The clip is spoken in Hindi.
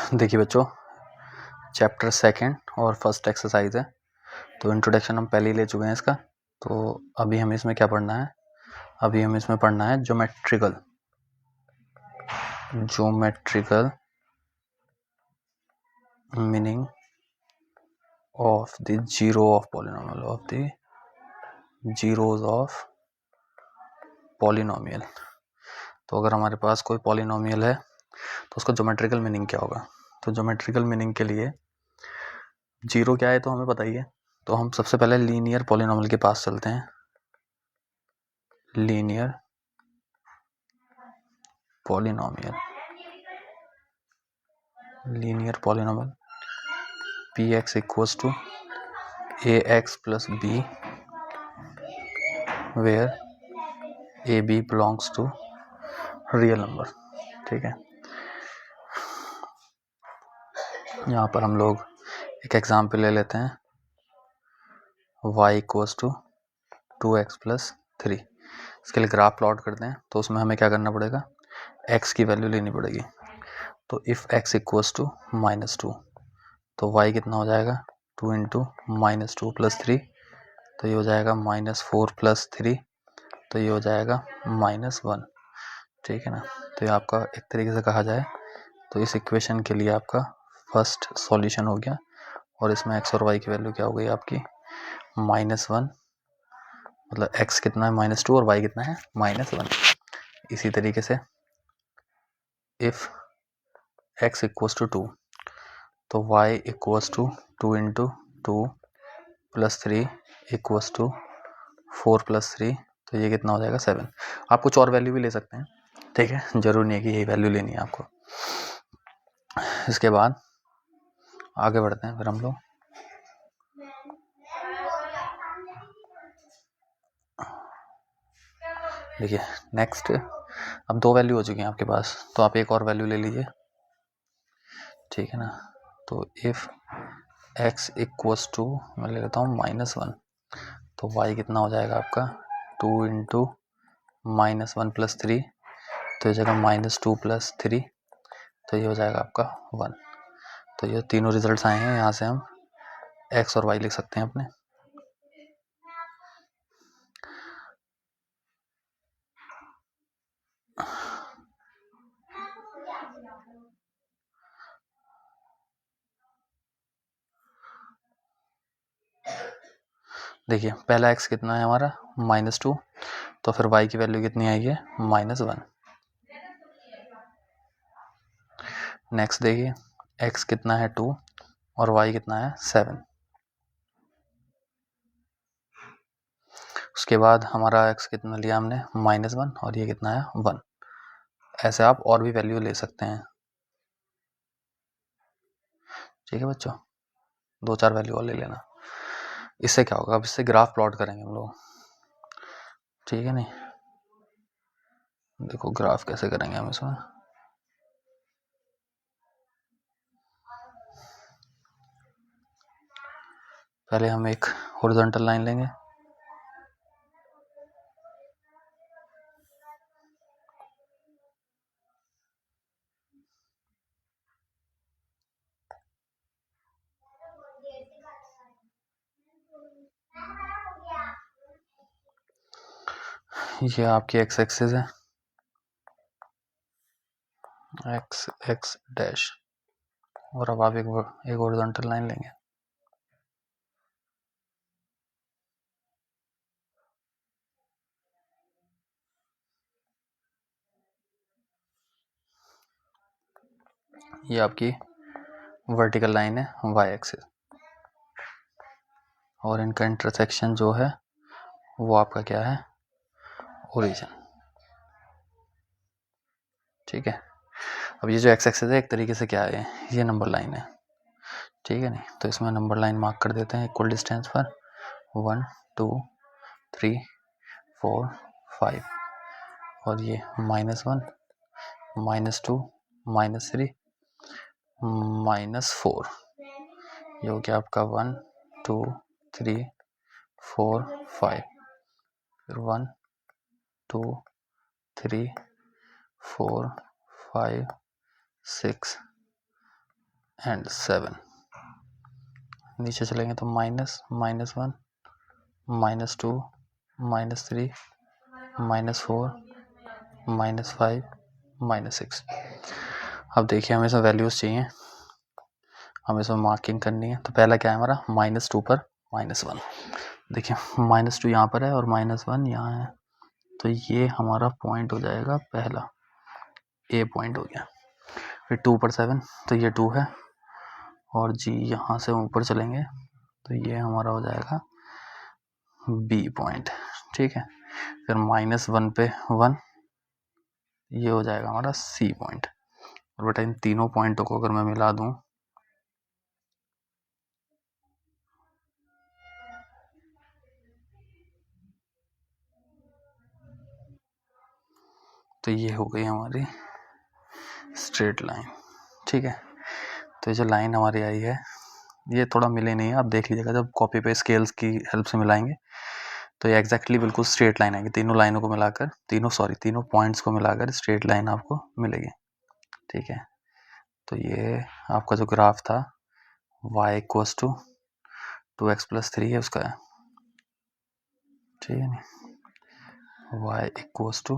देखिए बच्चों, चैप्टर सेकंड और फर्स्ट एक्सरसाइज है। तो इंट्रोडक्शन हम पहले ही ले चुके हैं इसका। तो अभी हमें इसमें क्या पढ़ना है? अभी हमें इसमें पढ़ना है geometrical meaning of the zero of polynomial, of the zeros of polynomial. तो अगर हमारे पास कोई पॉलिनोमियल है तो उसका ज्योमेट्रिकल मीनिंग क्या होगा? तो ज्योमेट्रिकल मीनिंग के लिए जीरो क्या है तो हमें पता ही है। तो हम सबसे पहले लीनियर पॉलिनोमियल के पास चलते हैं। Linear polynomial px equals to ax plus b where ab belongs to real number. ठीक है, यहाँ पर हम लोग एक एग्जाम्पल ले लेते हैं। y equals to 2x plus 3। इसके लिए ग्राफ प्लॉट करते हैं। तो उसमें हमें क्या करना पड़ेगा? x की वैल्यू लेनी पड़ेगी। तो इफ़ x इक्वल्स टू -2 तो y कितना हो जाएगा? 2 इंटू -2 प्लस 3, तो ये हो जाएगा -4 प्लस 3, तो ये हो जाएगा -1। ठीक है ना। तो ये आपका एक तरीके से कहा जाए तो इस इक्वेशन के लिए आपका फर्स्ट सॉल्यूशन हो गया। और इसमें x और y की वैल्यू क्या हो गई आपकी? -1, मतलब x कितना है? -2 और y कितना है? -1। इसी तरीके से इफ़ x इक्वल्स टू 2 तो y equals to 2 into 2 plus 3 equals to 4 plus 3, तो ये कितना हो जाएगा? 7। आप कुछ और वैल्यू भी ले सकते हैं, ठीक है, जरूर नहीं है कि यही वैल्यू लेनी है आपको। इसके बाद आगे बढ़ते हैं फिर हम लोग। देखिए नेक्स्ट, अब 2 वैल्यू हो चुकी हैं आपके पास, तो आप एक और वैल्यू ले लीजिए। ठीक है ना। तो इफ़ x इक्वल्स टू, मैं ले लेता हूँ -1, तो y कितना हो जाएगा आपका? 2 इंटू -1 प्लस 3, तो ये जगह -2 प्लस 3, तो ये हो जाएगा आपका 1। तो ये तीनों रिजल्ट्स आए हैं। यहाँ से हम x और y लिख सकते हैं अपने। देखिए पहला x कितना है हमारा? -2, तो फिर y की वैल्यू कितनी आई है? -1। नेक्स्ट देखिए x कितना है? 2 और y कितना है? 7। उसके बाद हमारा x कितना लिया हमने? -1, और ये कितना है? 1। ऐसे आप और भी वैल्यू ले सकते हैं। ठीक है बच्चों, 2-4 वैल्यू और ले लेना। इससे क्या होगा? अब इससे ग्राफ प्लॉट करेंगे हम लोग। ठीक है नहीं, देखो ग्राफ कैसे करेंगे हम इसमें। पहले हम एक हॉरिजॉन्टल लाइन लेंगे। ये आपकी x एक्सिस है, x डैश, और अब आप एक हॉरिजॉन्टल लाइन लेंगे। ये आपकी वर्टिकल लाइन है, y एक्सिस, और इनका इंटरसेक्शन जो है वो आपका क्या है? ओरिजिन। ठीक है। अब ये जो x एक्सिस है एक तरीके से क्या है? ये नंबर लाइन है। ठीक है नहीं, तो इसमें नंबर लाइन मार्क कर देते हैं इक्वल डिस्टेंस पर। 1 2 3 4 5, और ये -1 -2 -3 -4, ये हो गया आपका 1 2 3 4 5, फिर 1 2 3 4 5 6 एंड 7। नीचे चलेंगे तो माइनस, -1, -2, -3, -4, -5, -6। अब देखिए हमें सब वैल्यूज़ चाहिए, हमें सब मार्किंग करनी है। तो पहला क्या है हमारा, -2 पर -1। देखिए -2 यहाँ पर है और -1 यहाँ है, तो ये हमारा पॉइंट हो जाएगा पहला, ए पॉइंट हो गया। फिर 2 पर 7, तो ये 2 है, और जी यहाँ से ऊपर चलेंगे तो ये हमारा हो जाएगा बी पॉइंट, ठीक है। फिर -1 पे 1, ये हो जाएगा हमारा सी पॉइंट। और बेटा इन तीनों पॉइंटों को अगर मैं मिला दूं तो ये हो गई हमारी स्ट्रेट लाइन, ठीक है। तो ये जो लाइन हमारी आई है ये थोड़ा मिले नहीं है, आप देख लीजिएगा जब कॉपी पे स्केल्स की हेल्प से मिलाएंगे तो ये एग्जैक्टली बिल्कुल स्ट्रेट लाइन आएगी। तीनों लाइनों को मिलाकर, तीनों पॉइंट्स को मिलाकर स्ट्रेट लाइन आपको मिलेगी, ठीक है। तो ये आपका जो ग्राफ था y equals to 2x plus 3 है उसका है, ठीक है ना। y equals to